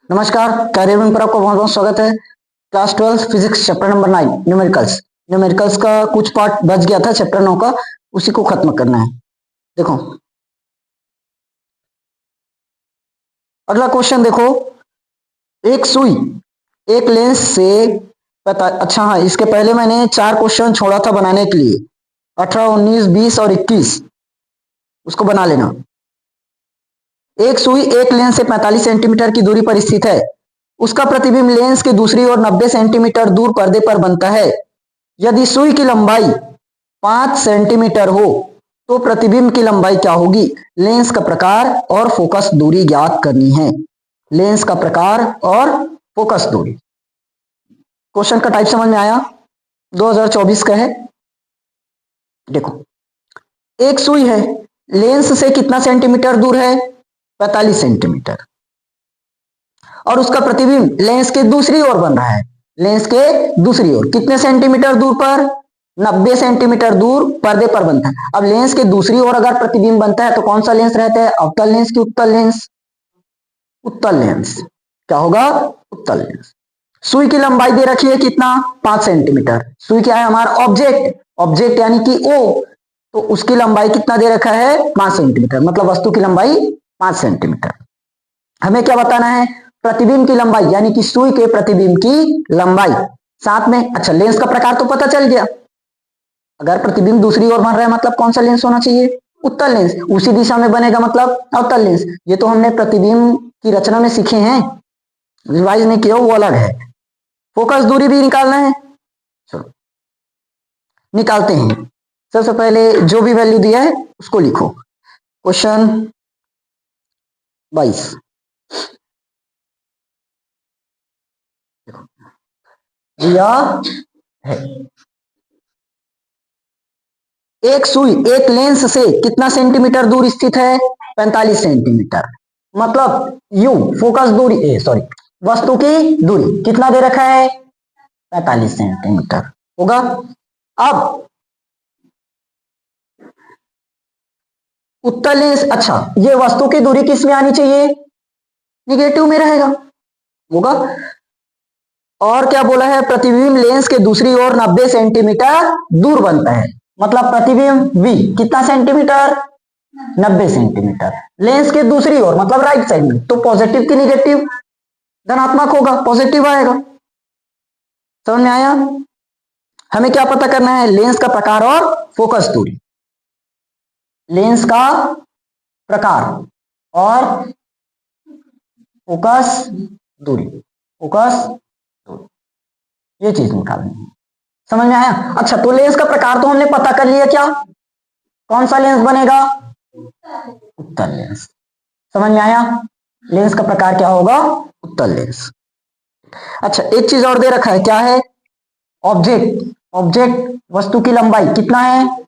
नमस्कार, कैरियर में पर आपका बहुत बहुत स्वागत है। Class 12 physics chapter number 9 numericals. Numericals का कुछ पार्ट बच गया था चैप्टर 9 का, उसी को खत्म करना है। देखो अगला क्वेश्चन देखो। एक सुई एक लेंस से अच्छा हाँ, इसके पहले मैंने 4 क्वेश्चन छोड़ा था बनाने के लिए, 18, 19, 20 और 21, उसको बना लेना। एक सुई एक लेंस से 45 सेंटीमीटर की दूरी पर स्थित है। उसका प्रतिबिंब लेंस की दूसरी ओर 90 सेंटीमीटर दूर पर्दे पर बनता है। यदि सुई की लंबाई 5 सेंटीमीटर हो तो प्रतिबिंब की लंबाई क्या होगी? लेंस का प्रकार और फोकस दूरी ज्ञात करनी है। लेंस का प्रकार और फोकस दूरी। क्वेश्चन का टाइप समझ में आया? 2024 का है। देखो, एक सुई है, लेंस से कितना सेंटीमीटर दूर है? 45 सेंटीमीटर, और उसका प्रतिबिंब लेंस के दूसरी ओर बन रहा है। लेंस के दूसरी ओर कितने सेंटीमीटर दूर पर? 90 सेंटीमीटर दूर पर्दे पर बनता है। अब लेंस के दूसरी ओर अगर प्रतिबिंब बनता है तो कौन सा लेंस रहता है? अवतल लेंस की उत्तल लेंस? उत्तल लेंस। क्या होगा? उत्तल लेंस। सुई की लंबाई दे रखी है कितना? 5 सेंटीमीटर। सुई क्या है? हमारा ऑब्जेक्ट। ऑब्जेक्ट यानी कि ओ, तो उसकी लंबाई कितना दे रखा है? 5 सेंटीमीटर, मतलब वस्तु की लंबाई 5 सेंटीमीटर। हमें क्या बताना है? प्रतिबिंब की लंबाई, यानी कि सुई के प्रतिबिंब की लंबाई। साथ में अच्छा, लेंस का प्रकार तो पता चल गया। अगर प्रतिबिंब दूसरी ओर बन रहा है मतलब कौन सा लेंस होना चाहिए? उत्तल लेंस। उसी दिशा में बनेगा मतलब अवतल लेंस। ये तो हमने प्रतिबिंब की रचना में सीखे हैं, रिवाइज नहीं किया, वो अलग है। फोकस दूरी भी निकालना है, चलो निकालते हैं। सबसे पहले जो भी वैल्यू दिया है उसको लिखो। क्वेश्चन 22 दिया है। एक सुई एक लेंस से कितना सेंटीमीटर दूर स्थित है? 45 सेंटीमीटर। मतलब यू फोकस दूरी, सॉरी, वस्तु की दूरी कितना दे रखा है? 45 सेंटीमीटर होगा। अब उत्तल लेंस, अच्छा ये वस्तु की दूरी किस में आनी चाहिए? निगेटिव में रहेगा, होगा। और क्या बोला है? प्रतिबिंब लेंस के दूसरी ओर 90 सेंटीमीटर दूर बनता है, मतलब प्रतिबिंब V कितना सेंटीमीटर? 90 सेंटीमीटर। लेंस के दूसरी ओर मतलब राइट साइड में, तो पॉजिटिव की निगेटिव? धनात्मक होगा, पॉजिटिव आएगा। समझ में आया? हमें क्या पता करना है? लेंस का प्रकार और फोकस दूरी। लेंस का प्रकार और फोकस दूरी। फोकस दूरी, ये चीज निकालनी है। समझ में आया? अच्छा, तो लेंस का प्रकार तो हमने पता कर लिया, क्या कौन सा लेंस बनेगा? उत्तल लेंस। समझ में आया? लेंस का प्रकार क्या होगा? उत्तल लेंस। अच्छा, एक चीज और दे रखा है, क्या है? ऑब्जेक्ट। ऑब्जेक्ट वस्तु की लंबाई कितना है?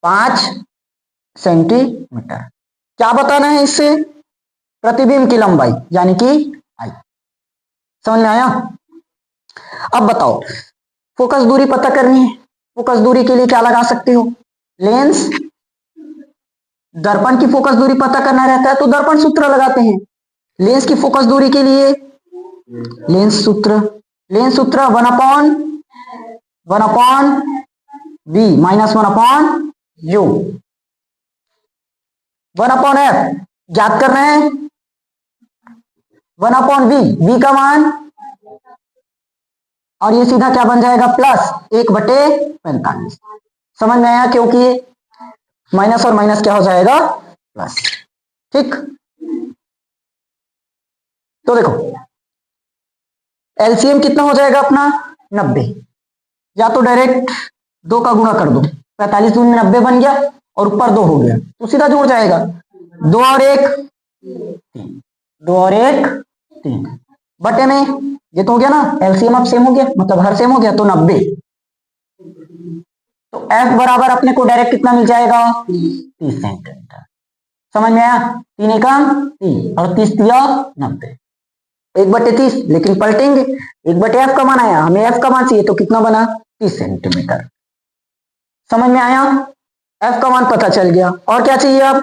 5 सेंटीमीटर। क्या बताना है इससे? प्रतिबिंब की लंबाई यानी कि आई। समझ में आया? अब बताओ, फोकस दूरी पता करनी है। फोकस दूरी के लिए क्या लगा सकते हो? लेंस, दर्पण की फोकस दूरी पता करना रहता है तो दर्पण सूत्र लगाते हैं। लेंस की फोकस दूरी के लिए लेंस सूत्र। लेंस सूत्र 1/1/b -1/u। 1/f ज्ञात करना है। 1/v, v का मान, और ये सीधा क्या बन जाएगा? प्लस 1/45। समझ में आया? क्योंकि माइनस और माइनस क्या हो जाएगा? प्लस। ठीक, तो देखो एलसीएम कितना हो जाएगा अपना? 90। या तो डायरेक्ट 2 का गुणा कर दो, 45 दूनी 90 बन गया, और ऊपर 2 हो गया तो सीधा जुड़ जाएगा। 2 और 1 3, 2 और 1 3 बटे में ये तो हो गया ना, एलसीएम अब सेम हो गया, मतलब हर सेम हो गया, तो 90। तो F बराबर अपने को डायरेक्ट कितना मिल जाएगा? 30 सेंटीमीटर। समझ में आया? 3 एकम 3 और 30 दिया 90। 1/30, लेकिन पलटेंगे, 1/f का मान आया, हमें f का मान चाहिए, तो कितना बना? 30 सेंटीमीटर। समझ में आया? f का मान पता चल गया, और क्या चाहिए अब?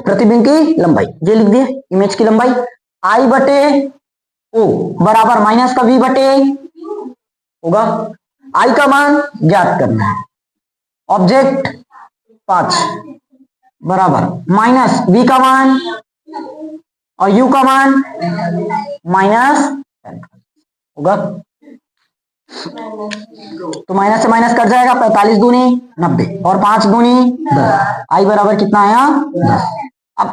प्रतिबिंब की लंबाई, ये लिख दिए इमेज की लंबाई आई बटे ओ बराबर माइनस का वी बटे होगा। आई का मान ज्ञात करना है, ऑब्जेक्ट 5 बराबर माइनस वी का मान और यू का मान माइनस होगा। तो माइनस से माइनस कट जाएगा, 45 दूनी 90 और 5 दूनी 10, आई बराबर कितना आया 10। अब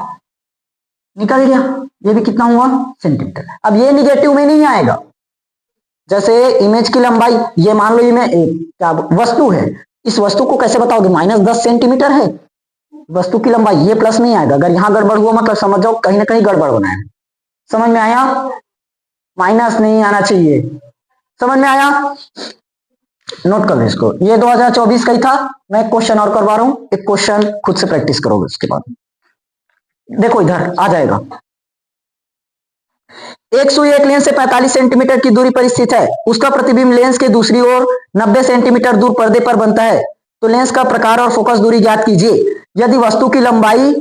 निकल गया, ये भी कितना हुआ सेंटीमीटर। अब ये निगेटिव में नहीं आएगा, जैसे इमेज की लंबाई ये मान लो इमेज क्या वस्तु है, इस वस्तु को कैसे बताओगे -10 सेंटीमीटर है वस्तु की लंबाई, ये प्लस नहीं आएगा। अगर यहां गड़बड़ हुआ मतलब समझ जाओ कहीं ना कहीं गड़बड़ बना है। समझ में आया, माइनस नहीं आना चाहिए, समझ में आया, नोट कर लो इसको। ये 2024 का ही था, मैं एक क्वेश्चन और करवा रहा हूं, एक क्वेश्चन खुद से प्रैक्टिस करोगे उसके बाद। देखो इधर आ जाएगा, एक सुई एक लेंस से 45 सेंटीमीटर की दूरी पर स्थित है, उसका प्रतिबिंब लेंस के दूसरी ओर 90 सेंटीमीटर दूर पर्दे पर बनता है, तो लेंस का प्रकार और फोकस दूरी ज्ञात कीजिए। यदि वस्तु की लंबाई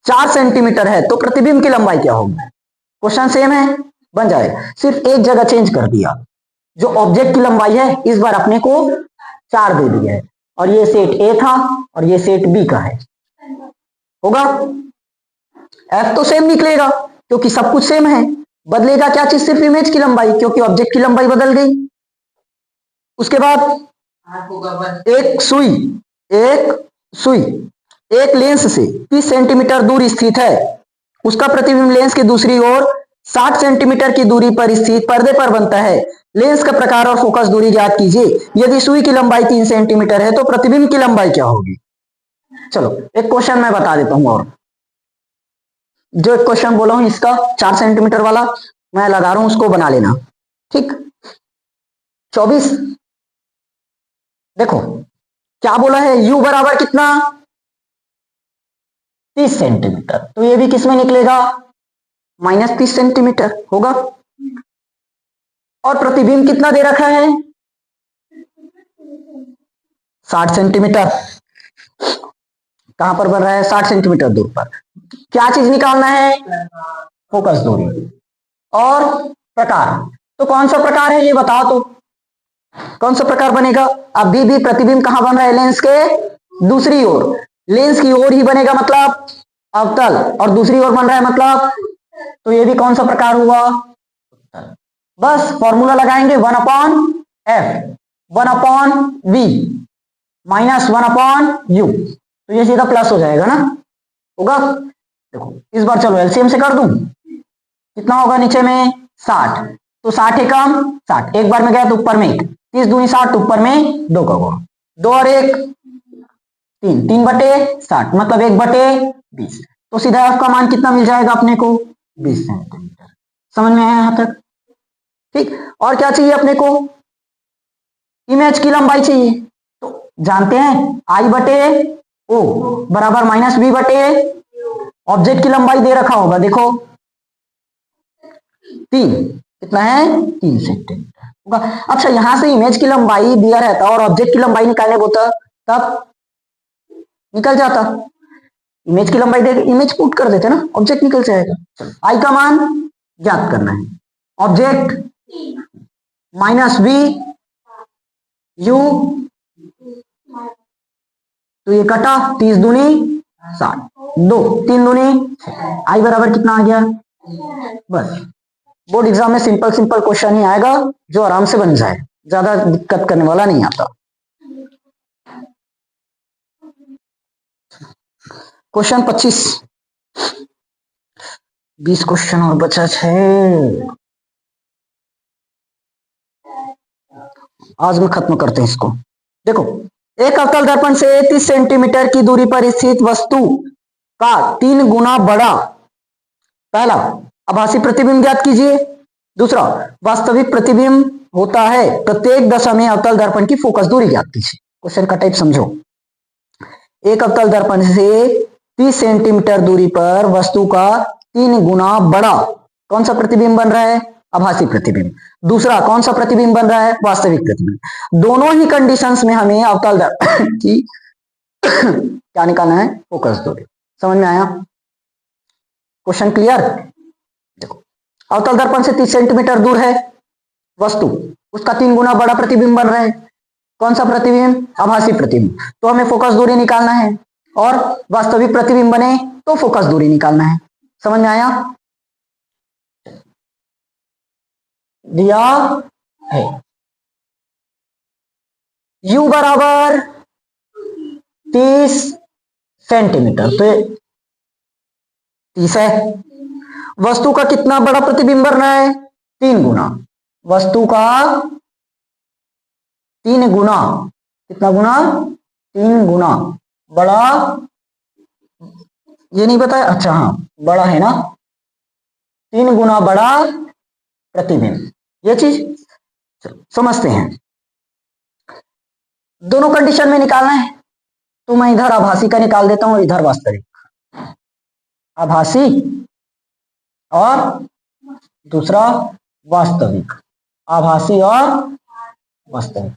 4 सेंटीमीटर है तो प्रतिबिंब की लंबाई क्या होगी। क्वेश्चन सेम है, बन जाएगा, सिर्फ एक जगह चेंज कर दिया। जो ऑब्जेक्ट की लंबाई है इस बार अपने को 4 दे दिया है, और ये सेट ए था और ये सेट बी का है, होगा। एफ तो सेम निकलेगा क्योंकि सब कुछ सेम है, बदलेगा क्या चीज, सिर्फ इमेज की लंबाई, क्योंकि ऑब्जेक्ट की लंबाई बदल गई। उसके बाद एक सुई एक लेंस से 30 सेंटीमीटर दूर स्थित है, उसका प्रतिबिंब लेंस की दूसरी ओर 60 सेंटीमीटर की दूरी पर स्थित पर्दे पर बनता है, लेंस का प्रकार और फोकस दूरी ज्ञात कीजिए। यदि सुई की लंबाई 3 सेंटीमीटर है तो प्रतिबिंब की लंबाई क्या होगी। चलो एक क्वेश्चन मैं बता देता हूं, और जो एक क्वेश्चन बोला हूं इसका 4 सेंटीमीटर वाला मैं लगा रहा हूं, उसको बना लेना, ठीक। 24 देखो क्या बोला है, u बराबर कितना 30 सेंटीमीटर, तो ये भी किसमें निकलेगा -30 सेंटीमीटर होगा। और प्रतिबिंब कितना दे रखा है 60 सेंटीमीटर, कहां पर बन रहा है 60 सेंटीमीटर दूर पर। क्या चीज निकालना है, फोकस दूरी और प्रकार। तो कौन सा प्रकार है ये बताओ, तो कौन सा प्रकार बनेगा। अभी भी प्रतिबिंब कहां बन रहा है, लेंस के दूसरी ओर, लेंस की ओर ही बनेगा मतलब अवतल, और दूसरी ओर बन रहा है मतलब, तो ये भी कौन सा प्रकार हुआ। बस फॉर्मूला लगाएंगे 1/f 1/v -1/u, तो ये सीधा प्लस हो जाएगा ना, होगा। देखो इस बार चलो एलसीएम से कर दूं, कितना होगा नीचे में 60, तो 60 एकम 60, एक बार में गया तो ऊपर में 30 दूनी 60, ऊपर में 2 का गुणा, 2 और 1 3, 3/60 मतलब 1/20, तो सीधा एफ का मान कितना मिल जाएगा अपने को 20 सेंटीमीटर। समझ में आया यहां तक, ठीक। और क्या चाहिए अपने को, इमेज की लंबाई चाहिए, तो जानते हैं आई बटे ओ बराबर -b बटे ऑब्जेक्ट की लंबाई दे रखा होगा, देखो 3, कितना है 3 सेंटीमीटर होगा। अच्छा यहां से इमेज की लंबाई दिया रहता और ऑब्जेक्ट की लंबाई निकालने बोलता तब निकल जाता, इमेज की लंबाई दे इमेज पुट कर देते ना, ऑब्जेक्ट निकल जाएगा। आई का मान ज्ञात करना है, ऑब्जेक्ट -b u, तो ये कटा 30 दूनी 60, 2 3 दूनी, आई बराबर कितना आ गया। बस बोर्ड एग्जाम में सिंपल क्वेश्चन ही आएगा जो आराम से बन जाए, ज्यादा दिक्कत करने वाला नहीं आता। क्वेश्चन 25, 20 क्वेश्चन और बचा है, आज में खत्म करते हैं इसको। देखो एक अवतल दर्पण से 30 सेंटीमीटर की दूरी पर स्थित वस्तु का 3 गुना बड़ा, पहला आभासी प्रतिबिंब ज्ञात कीजिए, दूसरा वास्तविक प्रतिबिंब होता है प्रत्येक दशा में अवतल दर्पण की फोकस दूरी ज्ञात कीजिए। क्वेश्चन का टाइप समझो, एक अवतल दर्पण से 30 सेंटीमीटर दूरी पर वस्तु का 3 गुना बड़ा कौन सा प्रतिबिंब बन रहा है, आभासी प्रतिबिंब। दूसरा कौन सा प्रतिबिंब बन रहा है, वास्तविक प्रतिबिंब। दोनों ही कंडीशंस में हमें अवतल दर्पण की क्या निकालना है, फोकस दूरी। समझ में आया? Question clear? देखो, अवतल दर्पण से 30 सेंटीमीटर दूर है वस्तु, उसका 3 गुना बड़ा प्रतिबिंब बन रहा है। कौन सा प्रतिबिंब? आभासी प्रतिबिंब। तो हमें फोकस दूरी निकालना है, और वास्तविक प्रतिबिंब बने तो फोकस दूरी निकालना है। समझ में आया? दिया है u बराबर 30 सेंटीमीटर, तो 30 है। वस्तु का कितना बड़ा प्रतिबिंब बन रहा है? 3 गुना। वस्तु का 3 गुना, कितना गुना? 3 गुना बड़ा, ये नहीं बताया? अच्छा हाँ, बड़ा है ना, 3 गुना बड़ा प्रतिबिंब, ये चीज समझते हैं। दोनों कंडीशन में निकालना है, तो मैं इधर आभासी का निकाल देता हूं, इधर वास्तविक। आभासी और दूसरा वास्तविक, आभासी और वास्तविक।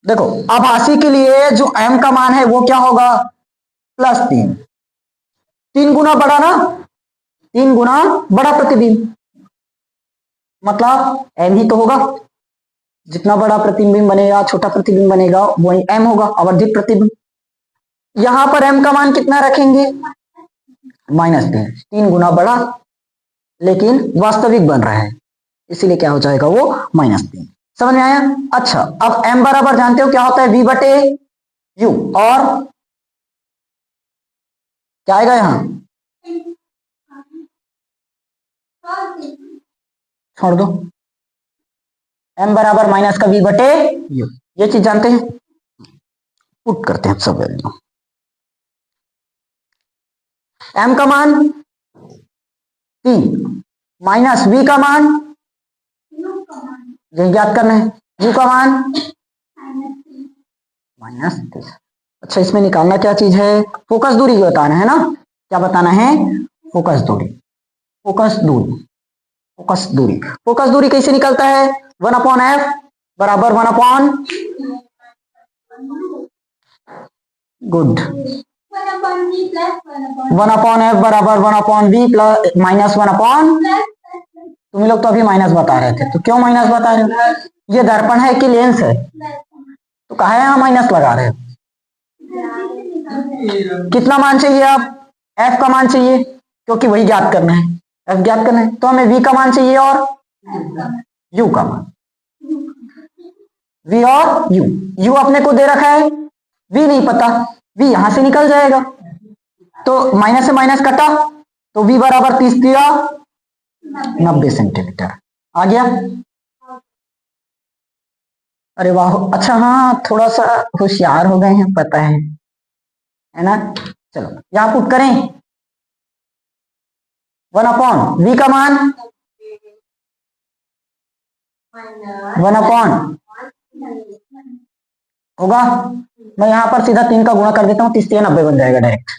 देखो, आभासी के लिए जो m का मान है वो क्या होगा? +3। 3 गुना बड़ा ना, 3 गुना बड़ा प्रतिबिंब, मतलब m ही तो होगा। जितना बड़ा प्रतिबिंब बनेगा, छोटा प्रतिबिंब बनेगा, वही m होगा, आवर्धित प्रतिबिंब। यहां पर m का मान कितना रखेंगे? -3। 3 गुना बड़ा, लेकिन वास्तविक बन रहा है, इसीलिए क्या हो जाएगा वो? -3। समझ में आया? अच्छा, अब m बराबर जानते हो क्या होता है? v बटे u, और क्या आएगा यहां? छोड़ दो, m बराबर माइनस का v बटे u, ये चीज जानते हैं। पुट करते हैं सब वैल्यू। m का मान 3 माइनस v का मान, ये याद करना है, u का मान -3। अच्छा, इसमें निकालना क्या चीज है? फोकस दूरी बताना है ना? क्या बताना है? फोकस दूरी। फोकस दूरी, फोकस दूरी, फोकस दूरी कैसे निकलता है? 1/f बराबर 1/, गुड, 1/f बराबर 1/v प्लस -1/, तुम लोग तो अभी माइनस बता रहे थे, तो क्यों माइनस बता रहे हो? ये दर्पण है कि लेंस है? तो कहा है यहाँ माइनस लगा रहे हो? कितना मान चाहिए? आप f का मान चाहिए, क्योंकि वही ज्ञात करना है, f ज्ञात करना है, तो हमें v का मान चाहिए और u का मान। v और u अपने को दे रखा है, v नहीं पता, v यहां से निकल जाएगा, तो माइनस से माइनस कटा, तो v बराबर 30 दिया 90 सेंटीमीटर आ गया। अरे वाह, अच्छा हाँ, थोड़ा सा होशियार हो गए हैं, पता है ना? चलो यहां पुट करें, 1/v का मान 1/, होगा। मैं यहां पर सीधा 3 का गुणा कर देता हूं, 30 90 बन जाएगा डायरेक्ट।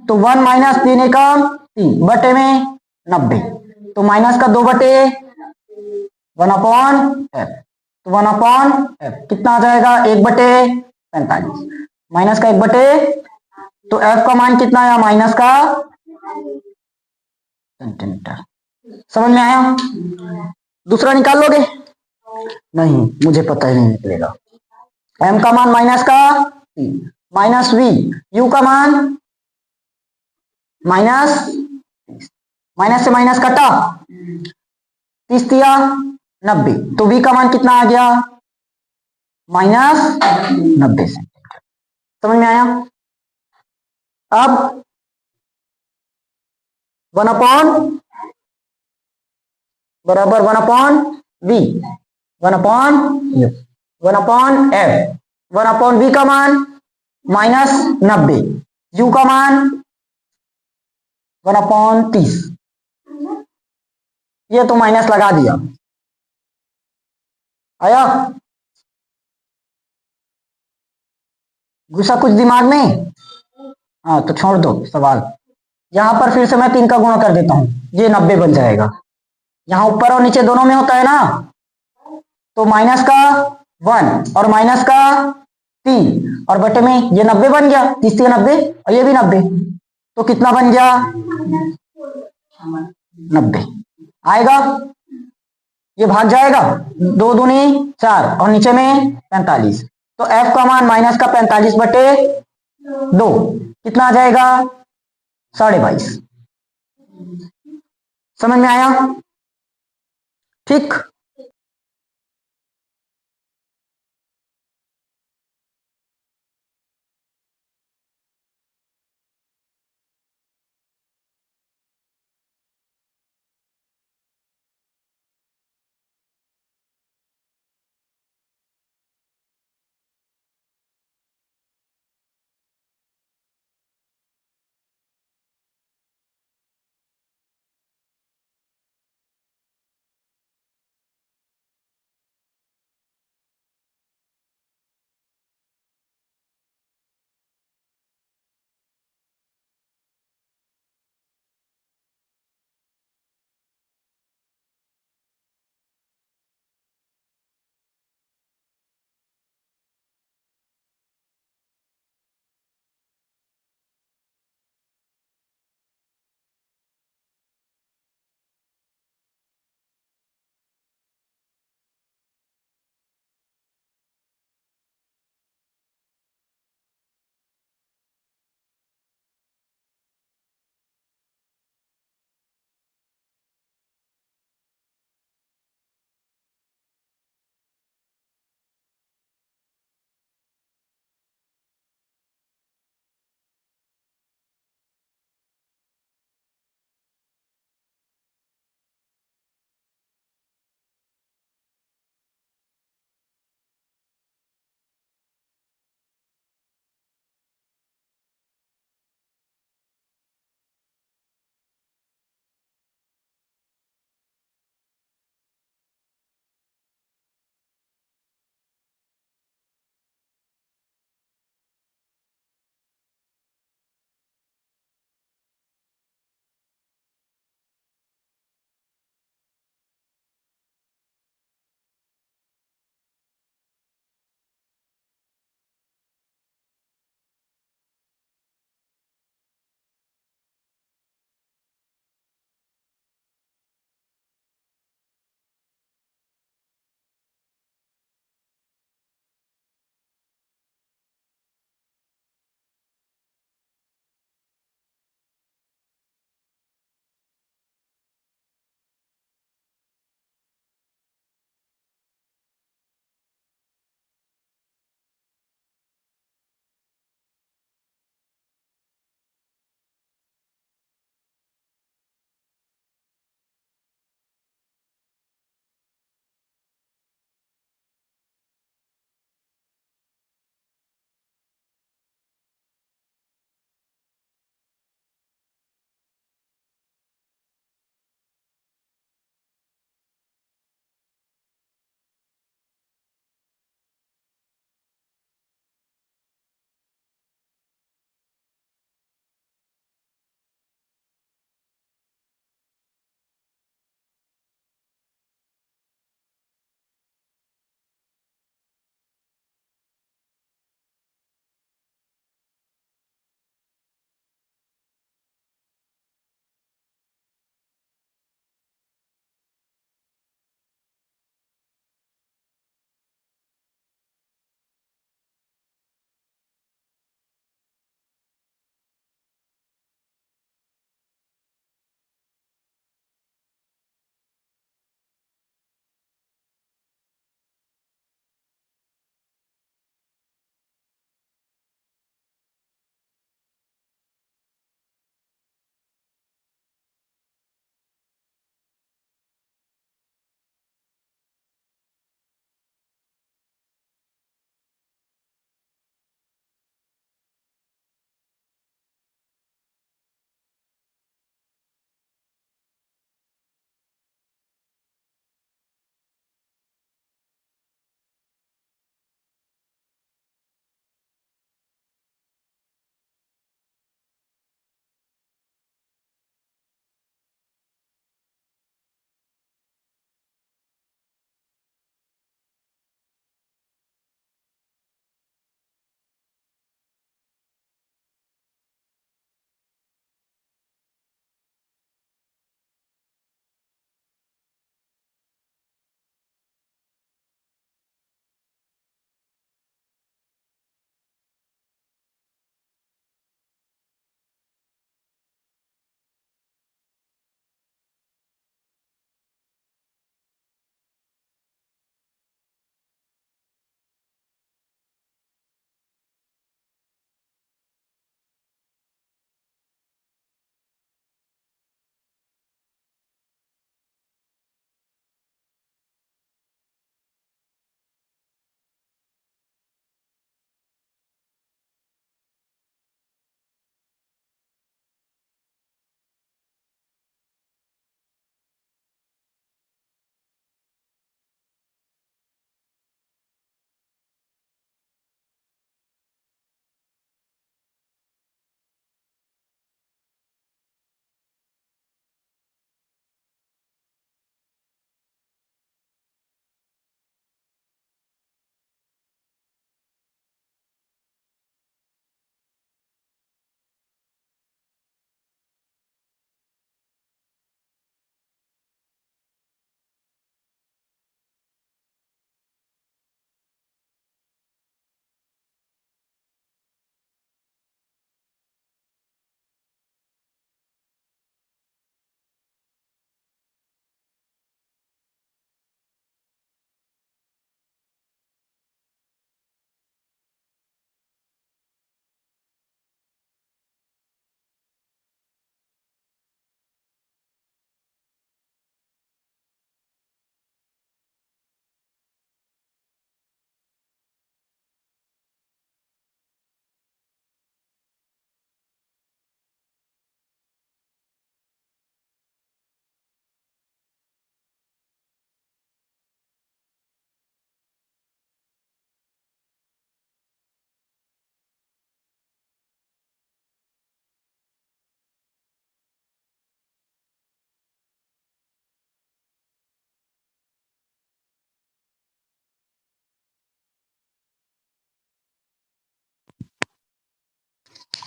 तो 1 माइनस 3 एकम 3 बटे में 90, तो माइनस का 2 बटे 1/f, तो 1/f कितना आ जाएगा? 1/45, माइनस का 1/, तो f का मान कितना आया? माइनस का सेंटीमीटर। समझ में आया? दूसरा निकाल लोगे? नहीं, मुझे पता ही नहीं निकलेगा। m का मान माइनस का 3 माइनस v, u का मान माइनस से माइनस कटा, 30 दिया 90, तो v का मान कितना आ गया? -90 सेंटीमीटर। समझ में आया? अब 1/, बराबर 1/v, 1/u, 1/f, 1/v का मान -90, u का मान 1/30, ये तो माइनस लगा दिया, आया? घुसा कुछ दिमाग में? हाँ, तो छोड़ दो सवाल। यहां पर फिर से मैं 3 का गुणा कर देता हूं, ये 90 बन जाएगा। यहां ऊपर और नीचे दोनों में होता है ना, तो माइनस का 1 और माइनस का 3 और बटे में ये 90 बन गया, 30 से 90 और ये भी 90, तो कितना बन गया 90 आएगा। ये भाग जाएगा, 2 दूनी 4 और नीचे में 45, तो f का मान माइनस का 45 बटे 2 कितना आ जाएगा 22.5। समझ में आया? ठीक।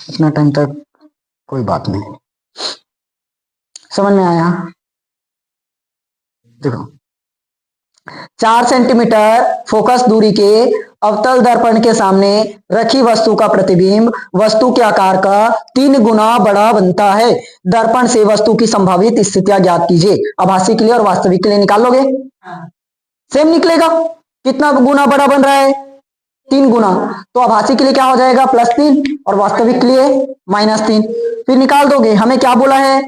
इतना टाइम तक कोई बात नहीं, समझ में आया? देखो 4 सेंटीमीटर फोकस दूरी के अवतल दर्पण के सामने रखी वस्तु का प्रतिबिंब वस्तु के आकार का 3 गुना बड़ा बनता है। दर्पण से वस्तु की संभावित स्थितियां ज्ञात कीजिए। आभासी के लिए और वास्तविक के लिए निकाल लोगे? सेम निकलेगा। कितना गुना बड़ा बन रहा है? 3 गुना। तो आभासी के लिए क्या हो जाएगा? +3 और वास्तविक के लिए -3। फिर निकाल दोगे। हमें क्या बोला है?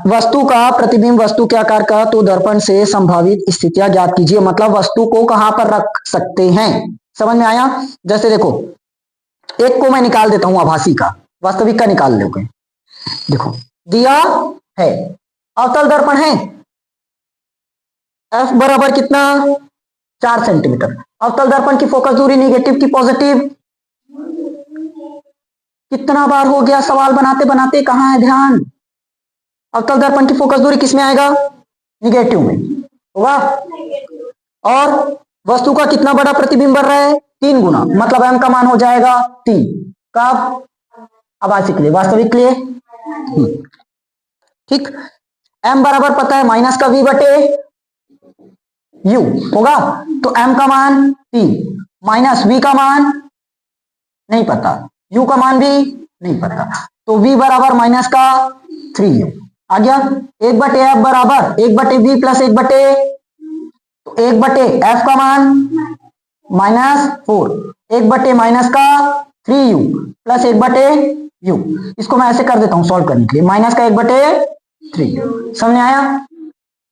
वस्तु का प्रतिबिंब वस्तु के आकार का, तो दर्पण से संभावित स्थितियां ज्ञात कीजिए, मतलब वस्तु को कहां पर रख सकते हैं। समझ में आया? जैसे देखो, एक को मैं निकाल देता हूं आभासी का, वास्तविक का निकाल लोगे। देखो दिया है अवतल दर्पण है, F बराबर कितना? 4 सेंटीमीटर। अवतल दर्पण की फोकस दूरी नेगेटिव की पॉजिटिव? कितना बार हो गया सवाल बनाते बनाते, कहां है ध्यान? अवतल दर्पण की फोकस दूरी किसमें आएगा? निगेटिव में होगा। और वस्तु का कितना बड़ा प्रतिबिंब बन रहा है? 3 गुना, मतलब m का मान हो जाएगा 3। कब? आभासी के लिए। वास्तविक के लिए ठीक। m बराबर पता है माइनस का v बटे u होगा, तो m का मान 3 माइनस v का मान नहीं पता, u का मान भी नहीं पता, तो v बराबर माइनस का 3u आ गया। 1/f बराबर 1/v प्लस 1/, तो 1/f का मान -4, 1/, माइनस का 3u प्लस 1/u। इसको मैं ऐसे कर देता हूं सॉल्व करने के लिए, माइनस का 1/3। समझ में आया?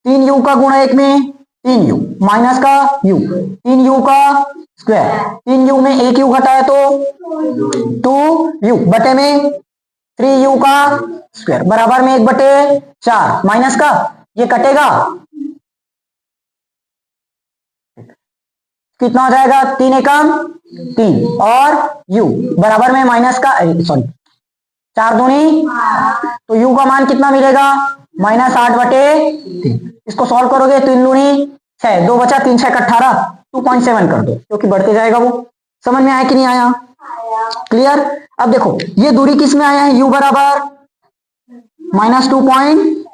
3u का गुणा 1 में 3u माइनस का u, 3u का स्क्वायर, 3u में 1u घटाया तो 2u बटे में 3u का स्क्वायर बराबर में 1/4 माइनस का, ये कटेगा कितना हो जाएगा? 3 एकम 3 और u बराबर में माइनस का सॉरी 4 दूनी, तो u का मान कितना मिलेगा? -8/3। इसको सॉल्व करोगे 3 दूनी 6, 2 बचा 3 6 18, 2.7 कर दो क्योंकि बढ़ते जाएगा वो। समझ में आया कि नहीं आया? क्लियर? अब देखो ये दूरी किस में आया है? u बराबर -2 पॉइंट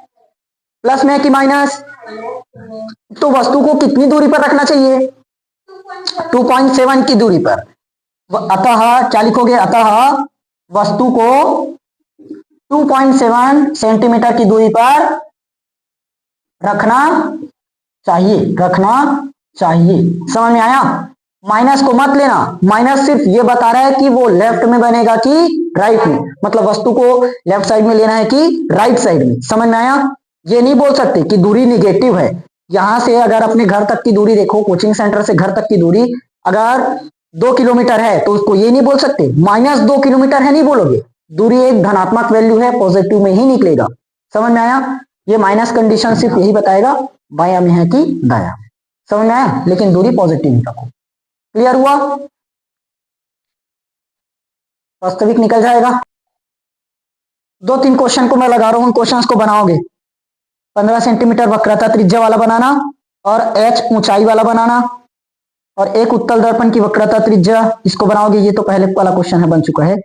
प्लस में कि माइनस, तो वस्तु को कितनी दूरी पर रखना चाहिए? 2.7 की दूरी पर। अतः क्या लिखोगे? अतः वस्तु को 2.7 सेंटीमीटर की दूरी पर रखना चाहिए। समझ में आया? माइनस को मत लेना, माइनस सिर्फ ये बता रहा है कि वो लेफ्ट में बनेगा कि राइट में, मतलब वस्तु को लेफ्ट साइड में लेना है कि राइट साइड में। समझ में आया? ये नहीं बोल सकते कि दूरी निगेटिव है। यहां से अगर अपने घर तक की दूरी देखो, कोचिंग सेंटर से घर तक की दूरी अगर 2 किलोमीटर है तो उसको ये नहीं बोल सकते -2 किलोमीटर है, नहीं बोलोगे। दूरी एक धनात्मक वैल्यू है, पॉजिटिव में ही निकलेगा। समझ में आया? ये माइनस कंडीशन सिर्फ यही बताएगा बाया में है कि दाया। समझ में आया? लेकिन दूरी पॉजिटिव ही रखो। क्लियर हुआ? वास्तविक निकल जाएगा। 2-3 क्वेश्चन को मैं लगा रहा हूं, उन क्वेश्चंस को बनाओगे। 15 सेंटीमीटर वक्रता त्रिज्या वाला बनाना और h ऊंचाई वाला बनाना, और एक उत्तल दर्पण की वक्रता त्रिज्या, इसको बनाओगे। ये तो पहले वाला क्वेश्चन है, बन चुका है।